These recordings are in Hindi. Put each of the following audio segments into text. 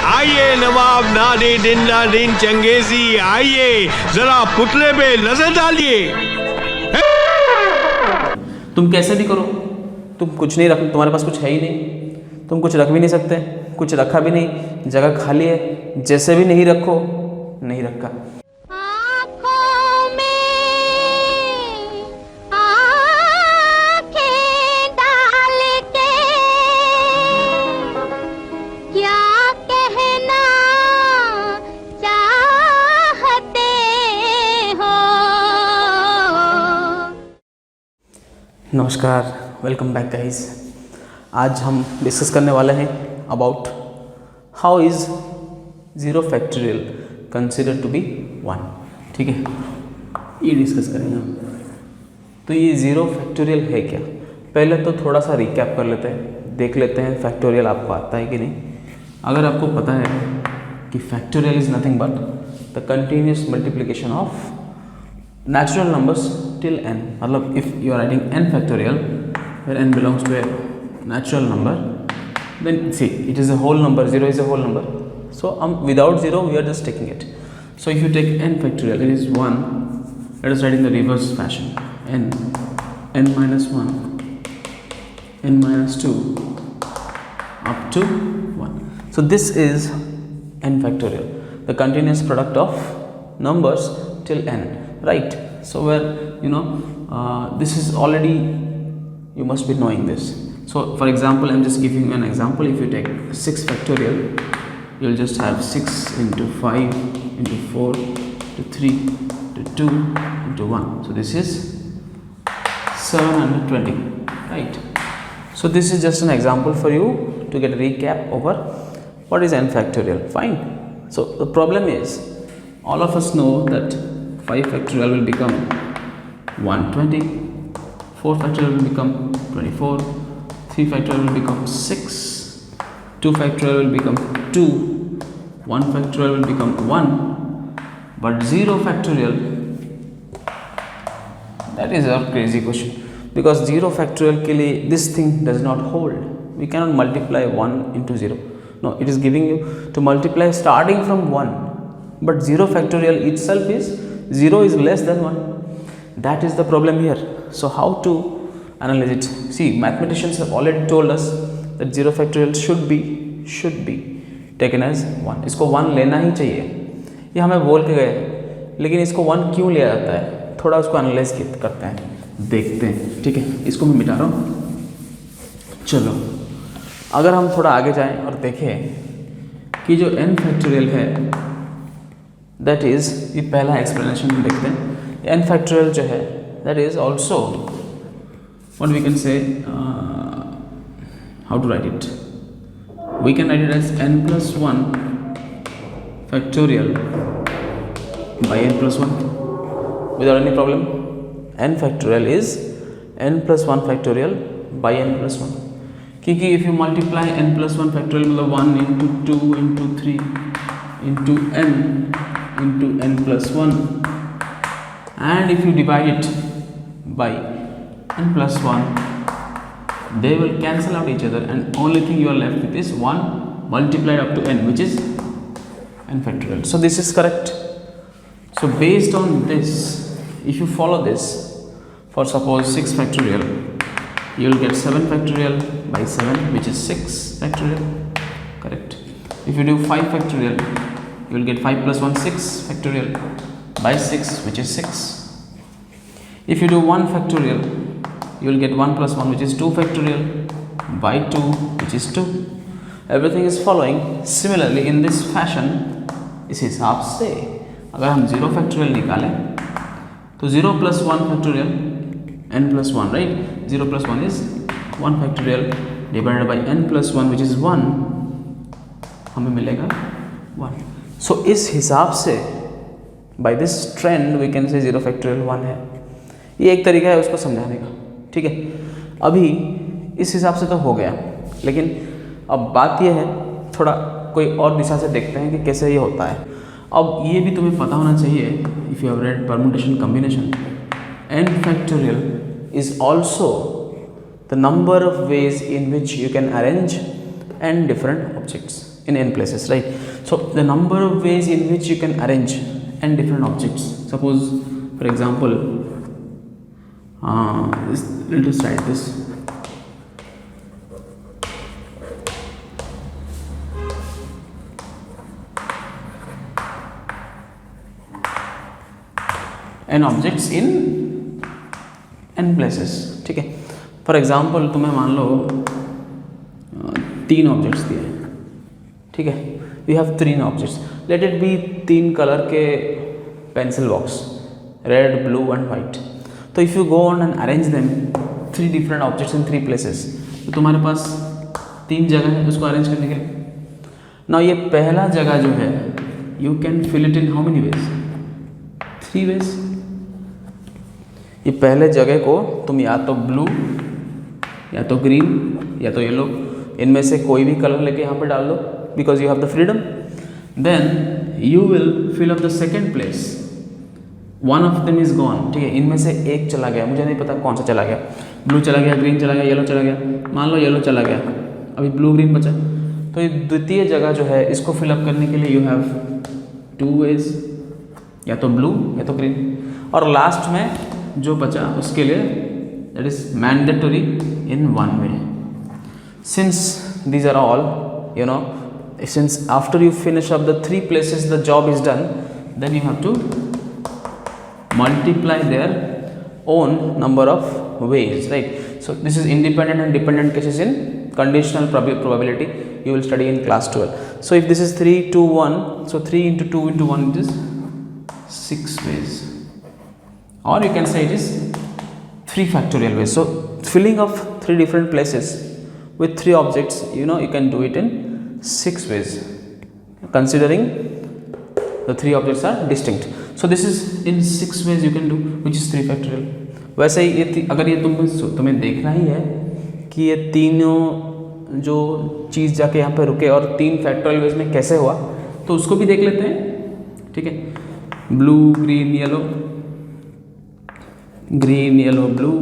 आइए नवाब नादिन चंगेजी, आइए जरा पुतले पे नजर डालिए। तुम कैसे भी करो, तुम कुछ नहीं रख, तुम्हारे पास कुछ है ही नहीं, तुम कुछ रख भी नहीं सकते, कुछ रखा भी नहीं, जगह खाली है, जैसे भी नहीं रखो नहीं रखा। नमस्कार, वेलकम बैक गाइस। आज हम डिस्कस करने वाले हैं about how is zero factorial consider to be 1। ठीक है, ये डिस्कस करेंगे हम। तो ये ज़ीरो फैक्टोरियल है क्या, पहले तो थोड़ा सा रिकैप कर लेते हैं, देख लेते हैं फैक्टोरियल आपको आता है कि नहीं। अगर आपको पता है कि factorial is nothing but the continuous multiplication of natural numbers till n, मतलब if you are writing n factorial where n belongs to a natural number, then see it is a whole number, 0 is a whole number, so without 0 we are just taking it. So if you take n factorial, it is 1. Let us write in the reverse fashion, n minus 1, n minus 2 up to 1. So this is n factorial, the continuous product of numbers till n, right? So where this is already, you must be knowing this. So for example, I'm just giving you an example. If you take 6 factorial, you'll just have 6 into 5 into 4 to 3 to 2 into 1. So this is 720, right? So this is just an example for you to get a recap over what is n factorial. Fine. So the problem is, all of us know that 5 factorial will become 120, 4 factorial will become 24, 3 factorial will become 6, 2 factorial will become 2, 1 factorial will become 1, but 0 factorial, that is a crazy question, because 0 factorial के लिए this thing does not hold. We cannot multiply 1 into 0. No, it is giving you to multiply starting from 1, but 0 factorial itself is 0 is less than 1. That is the problem here. So how to analyze it? See, mathematicians have already told us that 0 factorial should be taken as 1. इसको 1 लेना ही चाहिए, ये हमें बोल के गए, लेकिन इसको 1 क्यों लिया जाता है, थोड़ा उसको एनालाइज करते हैं, देखते हैं। ठीक है, इसको मैं मिटा रहा हूँ। चलो, अगर हम थोड़ा आगे जाएं और देखें कि जो n फैक्टोरियल है, दैट इज़, ये पहला एक्सप्लेनेशन हम देखते हैं। n फैक्टोरियल जो है, that is also what we can say, how to write it, we can write it as n plus 1 factorial by n plus 1 without any problem. n factorial is n plus 1 factorial by n plus 1, क्योंकि if you multiply n plus 1 factorial मतलब 1 into 2 into 3 into n into n plus 1, and if you divide it by n plus 1, they will cancel out each other, and only thing you are left with is 1 multiplied up to n, which is n factorial. So this is correct. So based on this, if you follow this, for suppose 6 factorial, you will get 7 factorial by 7, which is 6 factorial, correct? If you do 5 factorial, you will get 5 plus 1, 6 factorial by 6, which is 6. If you do 1 factorial, you will get 1 plus 1, which is 2 factorial by 2, which is 2. Everything is following similarly in this fashion. इस हिसाब से अगर हम 0 factorial निकालें तो 0 plus 1 factorial n plus 1, right? 0 plus 1 is 1 factorial divided by n plus 1, which is 1, हमें मिलेगा 1. So इस हिसाब से by this trend we can say 0 factorial 1 है. ये एक तरीका है उसको समझाने का. ठीक है, अभी इस हिसाब से तो हो गया, लेकिन अब बात ये है, थोड़ा कोई और दिशा से देखते हैं कि कैसे ये होता है. अब ये भी तुम्हें पता होना चाहिए, if you have read permutation combination, n factorial is also the number of ways in which you can arrange n different objects. in n places, right? So the number of ways in which you can arrange n different objects. Suppose, for example, let us write this. n objects in n places, ठीक है. फॉर एग्जाम्पल तुम्हें मान लो 3 ऑब्जेक्ट्स दिए, ठीक है. You have 3 objects, let it be 3 colour के pencil box, red, blue and white. तो if you go on and arrange them 3 different objects in 3 places, तो तुम्हारे पास 3 जगह है उसको अरेंज करने के लिए. ना ये पहला जगह जो है you can fill it in how many ways, 3 ways. ये पहले जगह को तुम या तो ब्लू या तो ग्रीन या तो येलो, इनमें से कोई भी कलर लेके यहाँ पे डाल दो, because you have the freedom. Then you will fill up the second place, one of them is gone, ठीक है. इनमें से एक चला गया, मुझे नहीं पता कौन सा चला गया, ब्लू चला गया, ग्रीन चला गया, येलो चला गया. मान लो येलो चला गया, अभी ब्लू ग्रीन बचा. तो ये द्वितीय जगह जो है इसको फिलअप करने के लिए यू हैव 2 वेज, या तो ब्लू या तो ग्रीन. और लास्ट में जो बचा उसके लिए that is mandatory in 1 way. Since these are all, you know, since after you finish up the 3 places the job is done, then you have to multiply their own number of ways, right? So this is independent and dependent cases in conditional probability, you will study in class 12. So if this is 3, 2, 1, so 3 into 2 into 1, it is 6 ways, or you can say it is 3 factorial ways. So filling of 3 different places with 3 objects, you know, you can do it in 6 ways, considering the 3 objects are distinct. So this is in 6 ways you can do, which is 3 factorial. वैसे ही ये अगर ये तुम्हें देखना ही है कि ये तीनों जो चीज़ जाके यहाँ पे रुके और 3 फैक्टोरियल वेज में कैसे हुआ, तो उसको भी देख लेते हैं, ठीक है. Blue green yellow, green yellow blue,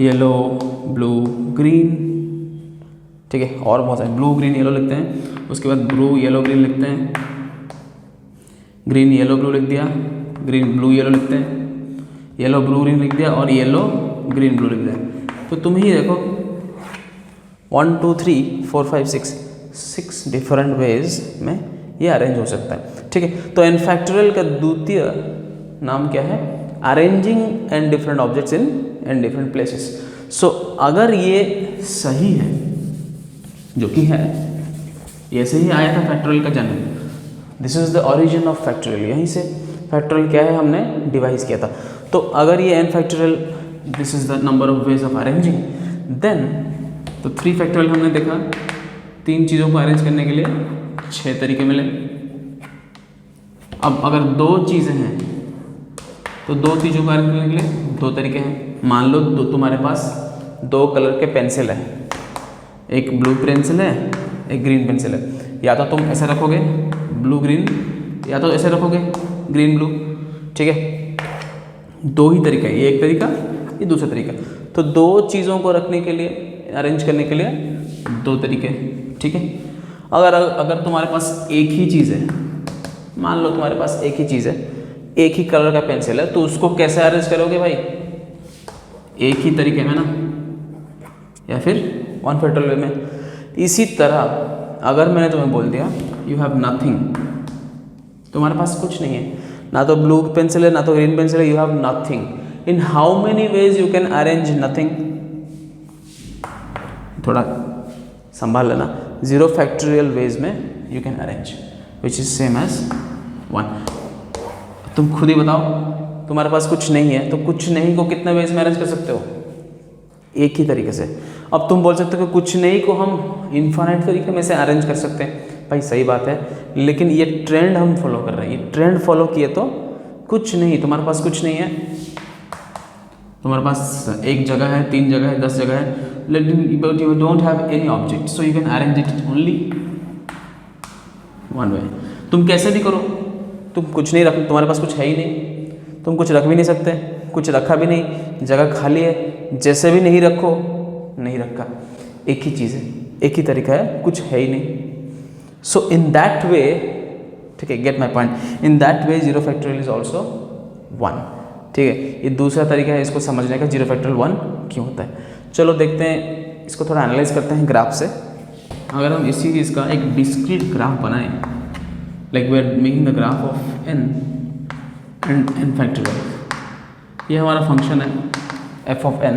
yellow blue green, ठीक है. और बहुत सारे ब्लू ग्रीन येलो लिखते हैं, उसके बाद ब्लू येलो ग्रीन लिखते हैं, ग्रीन येलो ब्लू लिख दिया, ग्रीन ब्लू येलो लिखते हैं, येलो ब्लू ग्रीन लिख दिया और येलो ग्रीन ब्लू लिख दिया. तो तुम ही देखो 1 2 3 4 5 6 डिफरेंट वेज में ये अरेंज हो सकता है, ठीक है. तो एन फैक्टोरियल का द्वितीय नाम क्या है? Arranging n different objects in n different places. So अगर ये सही है, जो कि है, ये से ही आया था फैक्टोरियल का जन्म. This is the origin of factorial. यहीं से फैक्टोरियल क्या है हमने डिवाइस किया था. तो अगर ये n factorial, this is the number of ways of arranging, then तो 3 फैक्टोरियल हमने देखा, 3 चीज़ों को अरेंज करने के लिए 6 तरीके मिले. अब अगर 2 चीज़ें हैं तो 2 चीज़ों को अरेंज करने के लिए 2 तरीके हैं. मान लो तुम्हारे पास 2 कलर के पेंसिल है, एक ब्लू पेंसिल है, एक ग्रीन पेंसिल है. या तो तुम ऐसे रखोगे ब्लू ग्रीन, या तो ऐसे रखोगे ग्रीन ब्लू, ठीक है. 2 ही तरीका है, ये एक तरीका, ये दूसरा तरीका. तो 2 चीज़ों को रखने के लिए, अरेंज करने के लिए 2 तरीके, ठीक है. अगर तुम्हारे पास एक ही चीज़ है, मान लो तुम्हारे पास एक ही चीज़ है, एक ही कलर का पेंसिल है, तो उसको कैसे अरेंज करोगे भाई? एक ही तरीके में ना, या फिर 1 फैक्टोरियल वे में. इसी तरह अगर मैंने तुम्हें बोल दिया यू हैव नथिंग, तुम्हारे पास कुछ नहीं है, ना तो ब्लू पेंसिल है ना तो ग्रीन पेंसिल है, you have nothing. In how many ways you can arrange nothing? थोड़ा संभाल लेना. 0 फैक्टोरियल वेज में you can arrange, which is same as 1. तुम खुद ही बताओ, तुम्हारे पास कुछ नहीं है तो कुछ नहीं को कितने वेज में अरेंज कर सकते हो? एक ही तरीके से. अब तुम बोल सकते हो कि कुछ नहीं को हम इन्फाइनाइट तरीके में से अरेंज कर सकते हैं. भाई सही बात है, लेकिन ये ट्रेंड हम फॉलो कर रहे हैं. ये ट्रेंड फॉलो किए तो कुछ नहीं, तुम्हारे पास कुछ नहीं है, तुम्हारे पास एक जगह है, 3 जगह है, 10 जगह है, but you don't have any object, so you can arrange it only 1 way. तुम कैसे भी करो, तुम कुछ नहीं रख, तुम्हारे पास कुछ है ही नहीं, तुम कुछ रख भी नहीं सकते, कुछ रखा भी नहीं, जगह खाली है, जैसे भी नहीं रखो, नहीं रखा. एक ही चीज़ है, एक ही तरीका है, कुछ है ही नहीं. सो इन दैट वे, ठीक है, get my point, in that way zero factorial is also 1, ठीक है। ये दूसरा तरीका है इसको समझने का, जीरो फैक्टोरियल 1 क्यों होता है। चलो देखते हैं, इसको थोड़ा एनालाइज करते हैं ग्राफ से। अगर हम इसी चीज़ का एक डिस्क्रीट ग्राफ बनाएं, like we are making the graph of n and n factorial, ये हमारा फंक्शन है f of n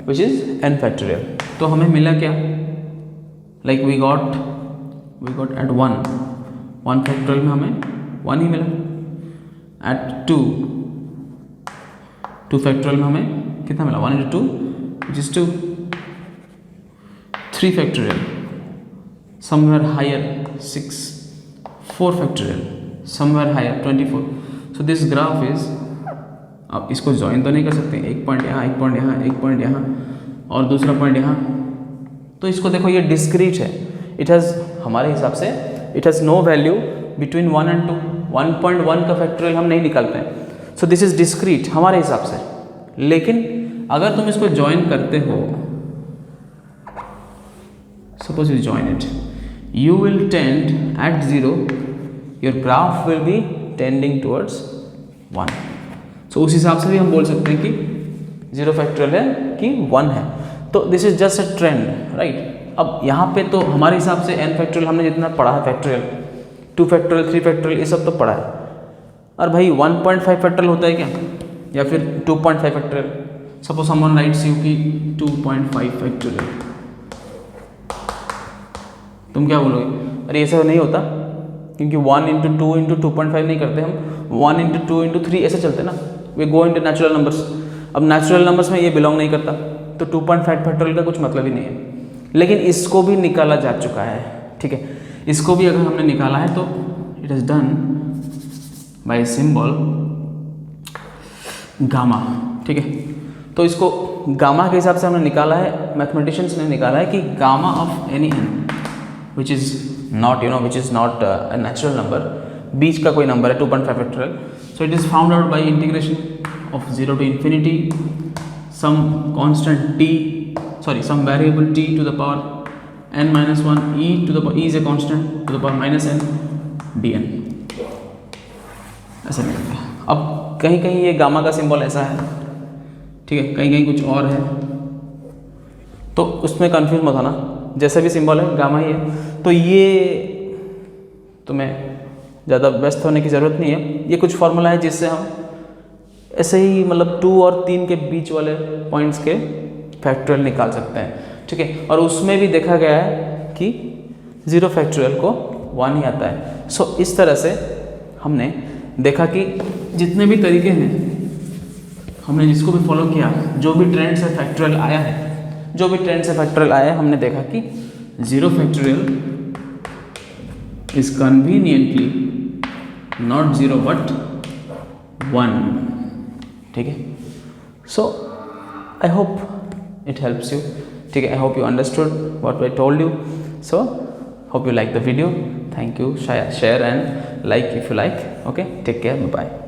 which is n factorial. तो हमें मिला क्या, like we got at 1 factorial में हमें 1 ही मिला, एट 2 फैक्टोरियल में हमें कितना मिला, 1 into 2 which is 2, 3 factorial somewhere higher 6, 4 factorial somewhere higher 24। so this graph is, आप इसको ज्वाइन तो नहीं कर सकते, एक पॉइंट यहाँ, एक पॉइंट यहाँ, एक पॉइंट यहाँ और दूसरा पॉइंट यहाँ, तो इसको देखो ये डिस्क्रीट है, इट हैज़, हमारे हिसाब से it has no value between 1 and 2, 1.1 का फैक्टोरियल हम नहीं निकालते हैं, सो दिस इज डिस्क्रीट हमारे हिसाब से। लेकिन अगर तुम इसको ज्वाइन करते हो, suppose you join it, you will tend at 0, your graph will be tending towards 1। so उस हिसाब से भी हम बोल सकते हैं कि जीरो फैक्टोरियल है कि 1 है। तो this is just a trend, right. अब यहाँ पे तो हमारे हिसाब से n फैक्टोरियल हमने जितना पढ़ा है, फैक्टोरियल 2 फैक्टोरियल 3 फैक्टोरियल ये सब तो पढ़ा है, और भाई 1.5 फैक्टोरियल होता है क्या, या फिर 2.5 factorial. Suppose someone rights you कि 2.5 फैक्टोरियल, तुम क्या बोलोगे, अरे ऐसा नहीं होता, क्योंकि 1 into 2 into 2.5 नहीं करते हम, 1 into 2 into 3 ऐसे चलते ना, वे गो इनटू नेचुरल नंबर्स। अब नेचुरल नंबर्स में ये बिलोंग नहीं करता, तो 2.5 फैक्टोरियल का कुछ मतलब ही नहीं है। लेकिन इसको भी निकाला जा चुका है, ठीक है, इसको भी अगर हमने निकाला है तो it is done by symbol gamma, ठीक है। तो इसको गामा के हिसाब से हमने निकाला है, मैथमेटिशियंस ने निकाला है कि gamma of any n which is not, you know, which is not a natural number, बीच का कोई नंबर है 2.5 factorial, so it is found out by integration of 0 to infinity some constant t, sorry, some variable t to the power n minus 1 e to the power, e is a constant to the power minus n dn, ऐसा निकलता है। अब कहीं कहीं ये गामा का सिंबल ऐसा है, ठीक है, कहीं कहीं कुछ और है, तो उसमें कंफ्यूज मत होना, जैसा भी सिंबल है गामा ही है। तो ये तुम्हें ज़्यादा व्यस्त होने की ज़रूरत नहीं है, ये कुछ फॉर्मूला है जिससे हम ऐसे ही मतलब 2 और 3 के बीच वाले पॉइंट्स के फैक्टोरियल निकाल सकते हैं, ठीक है। और उसमें भी देखा गया है कि जीरो फैक्टोरियल को 1 ही आता है। सो इस तरह से हमने देखा कि जितने भी तरीके हैं, हमने जिसको भी फॉलो किया, जो भी ट्रेंड से फैक्टोरियल आया है, जो भी ट्रेंड से फैक्टोरियल आया है, हमने देखा कि zero factorial is conveniently not zero but 1, ठीक है। So I hope it helps you, ठीक है। I hope you understood what I told you. So hope you like the video, thank you, share and like if you like, okay, take care, bye bye।